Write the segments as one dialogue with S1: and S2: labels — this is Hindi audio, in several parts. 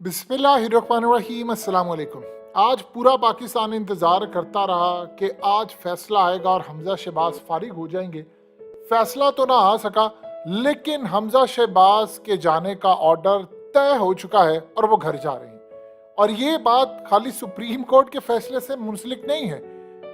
S1: बिस्मिल्लाहिर्रहमानिर्रहीम, अस्सलाम वालेकुम। आज पूरा पाकिस्तान इंतज़ार करता रहा कि आज फैसला आएगा और हमज़ा शहबाज फारिग हो जाएंगे। फैसला तो ना आ सका, लेकिन हमज़ा शहबाज के जाने का ऑर्डर तय हो चुका है और वो घर जा रहे हैं। और ये बात खाली सुप्रीम कोर्ट के फैसले से मुंसलिक नहीं है।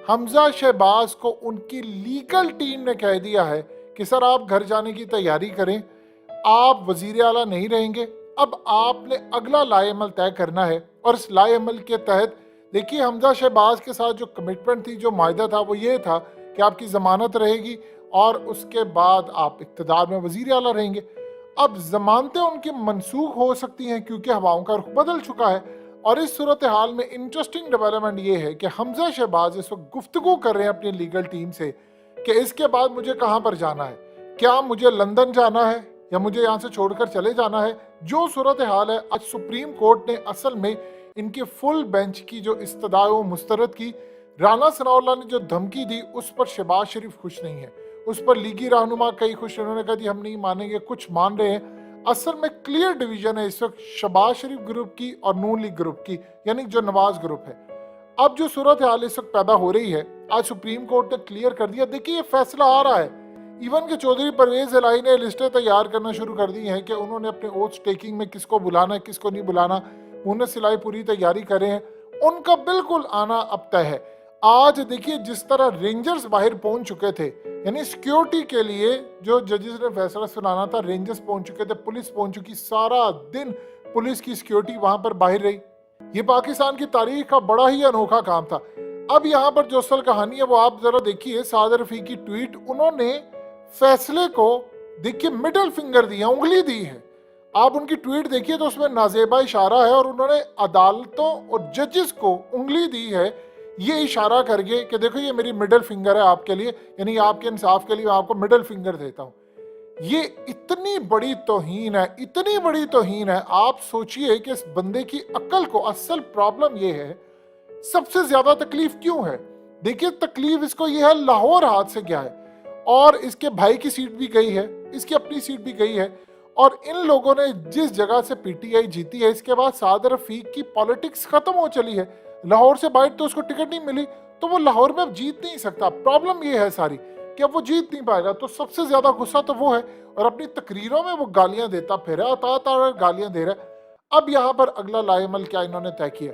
S1: हमज़ा शहबाज को उनकी लीगल टीम ने कह दिया है कि सर आप घर जाने की तैयारी करें, आप वजीर आला नहीं रहेंगे। अब आपने अगला लाएअमल तय करना है और इस लाएअमल के तहत देखिए हमजा शहबाज के साथ जो कमिटमेंट थी, जो मायदा था, वो ये था कि आपकी जमानत रहेगी और उसके बाद आप इक़्तिदार में वजीर आला रहेंगे। अब जमानतें उनकी मनसूख हो सकती हैं क्योंकि हवाओं का रुख बदल चुका है। और इस सूरत हाल में इंटरेस्टिंग डेवलपमेंट ये है कि हमजा शहबाज इस वक्त गुफ्तगू कर रहे हैं अपनी लीगल टीम से कि इसके बाद मुझे कहाँ पर जाना है, क्या मुझे लंदन जाना है या मुझे यहाँ से छोड़कर चले जाना है। जो सूरत हाल है, आज सुप्रीम कोर्ट ने असल में इनके फुल बेंच की जो इस्तदा मुस्तरद की, राना सनाउल्लाह ने जो धमकी दी उस पर शहबाज शरीफ खुश नहीं है, उस पर लीगी रहनुमा कई खुश, उन्होंने कहा जी हम नहीं मानेंगे, कुछ मान रहे हैं। असल में क्लियर डिवीजन है इस वक्त शहबाज शरीफ ग्रुप की और नून लीग ग्रुप की, यानी जो नवाज ग्रुप है। अब जो सूरत हाल इस वक्त पैदा हो रही है, आज सुप्रीम कोर्ट ने क्लियर कर दिया। देखिए ये फैसला आ रहा है, इवन के चौधरी परवेज इलाही ने लिस्टें तैयार करना शुरू कर दी हैं कि उन्होंने अपने ओथ टेकिंग में किसको बुलाना है किसको नहीं बुलाना। मुन्नत सिलाई पूरी तैयारी कर रहे हैं, उनका बिल्कुल आना अब तय है। आज देखिए जिस तरह रेंजर्स बाहर पहुंच चुके थे, यानी सिक्योरिटी के लिए जो जजेस ने फैसला सुनाना था, रेंजर्स पहुंच चुके थे, पुलिस पहुंच चुकी, सारा दिन पुलिस की सिक्योरिटी वहां पर बाहर रही। ये पाकिस्तान की तारीख का बड़ा ही अनोखा काम था। अब यहाँ पर जो असल कहानी है वो आप जरा देखिए, साद रफी की ट्वीट, उन्होंने फैसले को देखिए मिडिल फिंगर दिया, उंगली दी है। आप उनकी ट्वीट देखिए तो उसमें नाजेबा इशारा है और उन्होंने अदालतों और जजेस को उंगली दी है ये इशारा करके कि देखो ये मेरी मिडिल फिंगर है आपके लिए, यानी आपके इंसाफ के लिए मैं आपको मिडिल फिंगर देता हूँ। ये इतनी बड़ी तौहीन है, इतनी बड़ी तौहीन है। आप सोचिए कि इस बंदे की अक्ल को, असल प्रॉब्लम ये है, सबसे ज्यादा तकलीफ क्यों है। देखिए तकलीफ इसको ये है, लाहौर हाथ से गया है और इसके भाई की सीट भी गई है, इसकी अपनी सीट भी गई है। और इन लोगों ने जिस जगह से पीटीआई जीती है, इसके बाद साद रफीक की पॉलिटिक्स खत्म हो चली है। लाहौर से बाहर तो उसको टिकट नहीं मिली, तो वो लाहौर में अब जीत नहीं सकता। प्रॉब्लम ये है सारी कि अब वो जीत नहीं पाएगा, तो सबसे ज्यादा गुस्सा तो वो है। और अपनी तकरीरों में वो गालियां देता फिर है, आता गालियां दे रहा है। अब यहाँ पर अगला लाएमल क्या इन्होंने तय किया,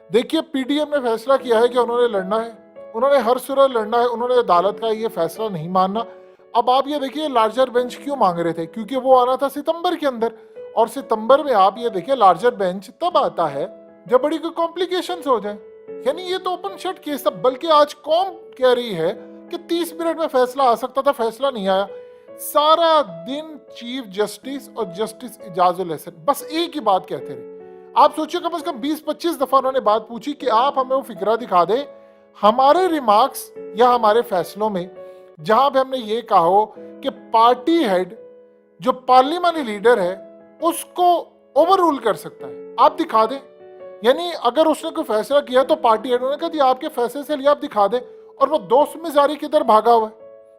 S1: देखिए पीडीएम ने फैसला किया है कि उन्होंने लड़ना है, उन्होंने हर सूरत लड़ना है, उन्होंने अदालत का ये फैसला नहीं मानना। अब आप ये देखिए लार्जर बेंच क्यों मांग रहे थे, क्योंकि वो आना था सितंबर के अंदर, और सितंबर में आप ये देखिए लार्जर बेंच तब आता है जब बड़ी कोई कॉम्प्लिकेशंस हो जाए, यानी ये तो ओपन शट केस था। बल्कि आज कौम कह रही है कि 30 मिनट में फैसला आ सकता था, फैसला नहीं आया। सारा दिन चीफ जस्टिस और जस्टिस इजाजुल हसन बस एक ही बात कहते रहे। आप सोचिए कम से कम 20-25 दफा उन्होंने बात पूछी कि आप हमें वो फिक्रा दिखा दे हमारे रिमार्क्स या हमारे फैसलों में जहां पे हमने ये कहा हो कि पार्टी हेड जो पार्लियामानी लीडर है उसको ओवर रूल कर सकता है, आप दिखा दें। यानी अगर उसने कोई फैसला किया तो पार्टी हेड, उन्होंने कहा जी आपके फैसले से लिया, आप दिखा दें। और वो दोस्त मिजारी किधर भागा हुआ है,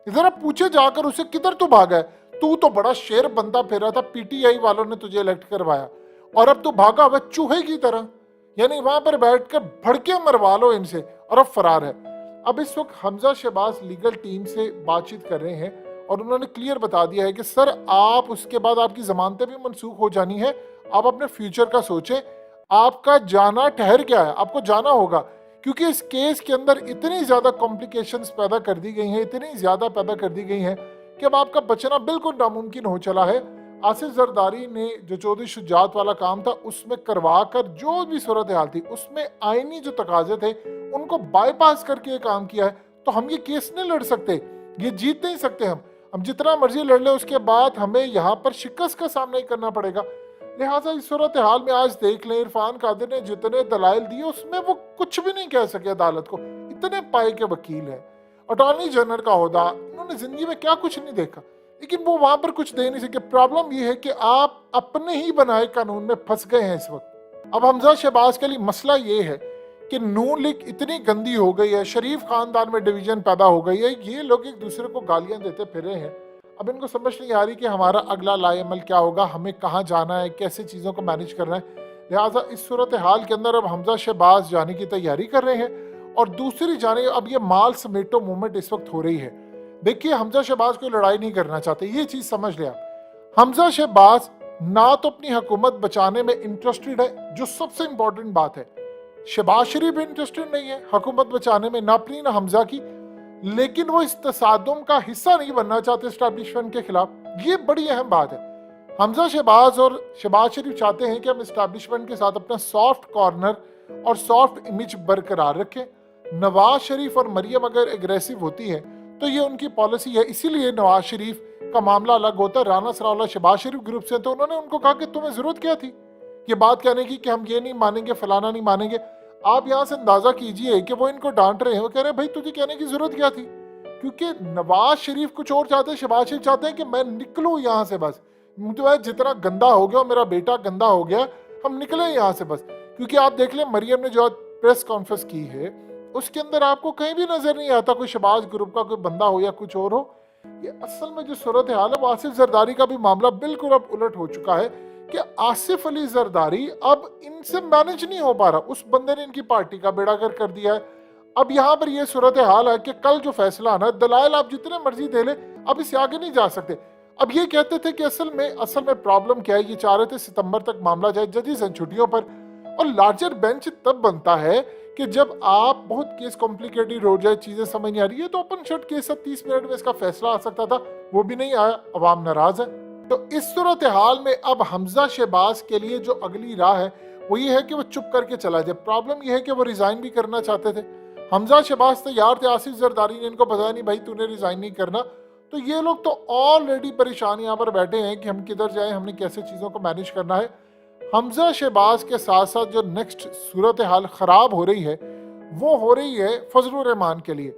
S1: जरा पूछे जाकर उसे किधर तू भागा है, तू तो बड़ा शेर बनता फिर रहा था, पीटीआई वालों ने तुझे इलेक्ट करवाया और अब तू भागा हुआ चूहे की तरह, यानी वहां पर बैठकर भड़के मरवा लो इनसे, और अब फरार है। अब इस वक्त हमजा शहबाज लीगल टीम से बातचीत कर रहे हैं और उन्होंने क्लियर बता दिया है कि सर आप उसके बाद आपकी जमानतें भी मनसूख हो जानी है, आप अपने फ्यूचर का सोचें, आपका जाना ठहर गया है, आपको जाना होगा। क्योंकि इस केस के अंदर इतनी ज्यादा कॉम्प्लिकेशंस पैदा कर दी गई हैं, इतनी ज्यादा पैदा कर दी गई हैं कि अब आपका बचना बिल्कुल नामुमकिन हो चला है। आसिफ जरदारी ने जो चौधरी शुजात वाला काम था उसमें करवा कर जो भी सूरत हाल थी उसमें आईनी जो तकाजे थे उनको बाईपास करके ये काम किया है। तो हम ये केस नहीं लड़ सकते, ये जीत नहीं सकते। हम जितना मर्जी लड़ ले उसके बाद हमें यहाँ पर शिकस्त का सामना ही करना पड़ेगा। लिहाजा इस सूरत हाल में आज देख लें, इरफान कादिर ने जितने दलाइल दिए उसमें वो कुछ भी नहीं कह सके अदालत को, इतने पाए के वकील है। अटॉर्नी जनरल का ओहदा उन्होंने जिंदगी में क्या कुछ नहीं देखा, लेकिन वो वहां पर कुछ दे नहीं सके। प्रॉब्लम ये है कि आप अपने ही बनाए कानून में फंस गए हैं इस वक्त। अब हमजा शहबाज के लिए मसला ये है कि नून लीग इतनी गंदी हो गई है, शरीफ खानदान में डिवीजन पैदा हो गई है, ये लोग एक दूसरे को गालियां देते फिरे हैं। अब इनको समझ नहीं आ रही कि हमारा अगला लाएअमल क्या होगा, हमें कहाँ जाना है, कैसे चीज़ों को मैनेज करना है। लिहाजा इस सूरत हाल के अंदर अब हमजा शहबाज जाने की तैयारी कर रहे हैं और दूसरी जाने अब ये माल समेटो मूवमेंट इस वक्त हो रही है। देखिए, हमजा शहबाज कोई लड़ाई नहीं करना चाहते, ये चीज समझ लिया। हमजा शहबाज ना तो अपनी हुकूमत बचाने में इंटरेस्टेड है, जो सबसे इंपॉर्टेंट बात है। शहबाज शरीफ इंटरेस्टेड नहीं है हुकूमत बचाने में, ना अपनी ना हमजा की, लेकिन वो इस तसादुम का हिस्सा नहीं बनना चाहते एस्टैब्लिशमेंट के खिलाफ। ये बड़ी अहम बात है। हमजा शहबाज और शहबाज शरीफ चाहते हैं कि हम एस्टैब्लिशमेंट के साथ अपना सॉफ्ट कॉर्नर और सॉफ्ट इमेज बरकरार रखें। नवाज शरीफ और मरियम अगर एग्रेसिव होती है तो ये उनकी पॉलिसी है, इसीलिए नवाज शरीफ का मामला अलग होता है। राना सरावला शहबाज शरीफ ग्रुप से, तो उन्होंने उनको कहा कि तुम्हें जरूरत क्या थी ये बात कहने की कि हम ये नहीं मानेंगे, फलाना नहीं मानेंगे। आप यहाँ से अंदाजा कीजिए कि वो इनको डांट रहे हैं, वो कह रहे हैं भाई तुझे कहने की जरूरत क्या थी, क्योंकि नवाज शरीफ कुछ और चाहते हैं, शहबाज शरीफ चाहते हैं कि मैं निकलूं यहाँ से, बस मुझे जितना गंदा हो गया, मेरा बेटा गंदा हो गया, हम निकले यहाँ से बस। क्योंकि आप देख लें मरियम ने जो प्रेस कॉन्फ्रेंस की है उसके अंदर आपको कहीं भी नजर नहीं आता कोई शहबाज ग्रुप का कोई बंदा हो या कुछ और हो। ये असल में जो सूरत हाल है वो आसिफ जरदारी का भी मामला बिल्कुल अब उलट हो चुका है कि आसिफ अली जरदारी अब इनसे मैनेज नहीं हो पा रहा। उस बंदे ने इनकी पार्टी का बेड़ागर कर दिया है। अब यहाँ पर ये सूरत हाल है कि कल जो फैसला आना है, दलाइल आप जितने मर्जी दे ले, अब इससे आगे नहीं जा सकते। अब ये कहते थे कि असल में प्रॉब्लम क्या है, ये चाह रहे थे सितंबर तक मामला जाए, जजेस हैं छुट्टियों पर, और लार्जर बेंच तब बनता है कि जब आप बहुत केस कॉम्प्लिकेटेड हो जाए, चीजें समझ नहीं आ रही है, तो ओपन शट केस 30 मिनट में इसका फैसला आ सकता था, वो भी नहीं आया, अवाम नाराज है। तो इस सूरत हाल में अब हमजा शहबाज के लिए जो अगली राह है वो ये है कि वो चुप करके चला जाए। प्रॉब्लम ये है कि वो रिजाइन भी करना चाहते थे, हमजा शहबाज तैयार थे, आसिफ जरदारी ने इनको बताया नहीं भाई तूने रिजाइन नहीं करना। तो ये लोग तो ऑलरेडी परेशान यहाँ पर बैठे हैं कि हम किधर जाएं, हमने कैसे चीज़ों को मैनेज करना है। हमजा शहबाज के साथ साथ जो नेक्स्ट सूरत हाल ख़राब हो रही है वो हो रही है फजलुर रहमान के लिए।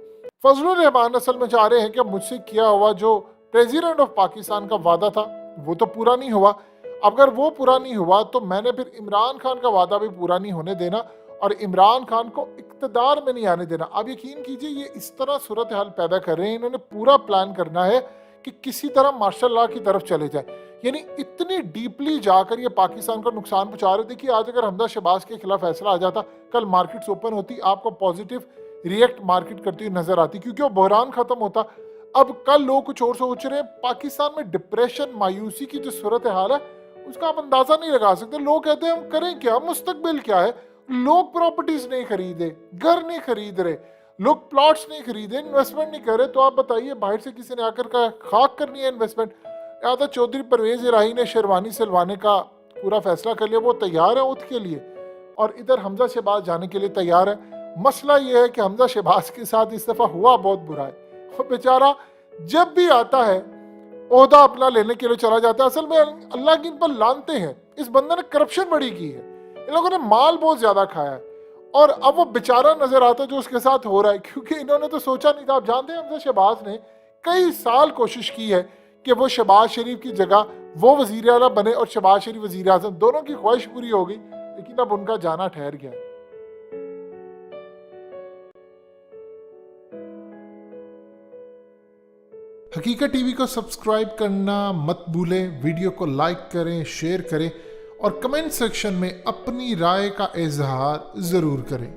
S1: फजलुर रहमान असल में चाह रहे हैं कि मुझसे किया हुआ जो प्रेसिडेंट ऑफ पाकिस्तान का वादा था वो तो पूरा नहीं हुआ, अगर वो पूरा नहीं हुआ तो मैंने फिर इमरान खान का वादा भी पूरा नहीं होने देना और इमरान खान को इक़्तिदार में नहीं आने देना। अब यकीन कीजिए ये इस तरह सूरत हाल पैदा कर रहे हैं, इन्होंने पूरा प्लान करना है कि किसी तरह मार्शल लॉ की तरफ चले जाए, यानी इतनी डीपली जाकर ये पाकिस्तान को नुकसान पहुंचा रहे। देखिए आज अगर हमजा शहबाज के खिलाफ फैसला आ जाता, कल मार्केट्स ओपन होती, आपको पॉजिटिव रिएक्ट मार्केट करती हुई नजर आती, क्योंकि वो बहरान खत्म होता। अब कल लोग कुछ और सोच रहे हैं, पाकिस्तान में डिप्रेशन मायूसी की जो सूरत हाल है उसका आप अंदाजा नहीं लगा सकते। लोग कहते हैं हम करें क्या, मुस्तकबिल क्या है, लोग प्रॉपर्टीज नहीं खरीदे, घर नहीं खरीद रहे, लोग प्लॉट्स नहीं खरीदे, इन्वेस्टमेंट नहीं करे, तो आप बताइए बाहर से किसी ने आकर का खाक करनी है इन्वेस्टमेंट। या तो चौधरी परवेज इराही ने शेरवानी सिलवाने का पूरा फैसला कर लिया, वो तैयार है उठ के लिए, और इधर हमजा शहबाज जाने के लिए तैयार है। मसला ये है कि हमजा शहबाज के साथ इस दफा हुआ बहुत बुरा है, वो बेचारा जब भी आता है ओहदा अपना लेने के लिए चला जाता है। असल में अल्लाह की इन पर लानते हैं, इस बंदे ने करप्शन बड़ी की है, इन लोगों ने माल बहुत ज्यादा खाया है, और अब वो बेचारा नजर आता है जो उसके साथ हो रहा है, क्योंकि इन्होंने तो सोचा नहीं था। आप जानते हैं हमजा शहबाज ने कई साल कोशिश की है कि वो शहबाज शरीफ की जगह वो वजीर आला बने और शहबाज शरीफ वजीर आजम, दोनों की ख्वाहिश पूरी हो गई, लेकिन अब उनका जाना ठहर गया। हकीकत टीवी को सब्सक्राइब करना मत भूलें, वीडियो को लाइक करें, शेयर करें और कमेंट सेक्शन में अपनी राय का इजहार जरूर करें।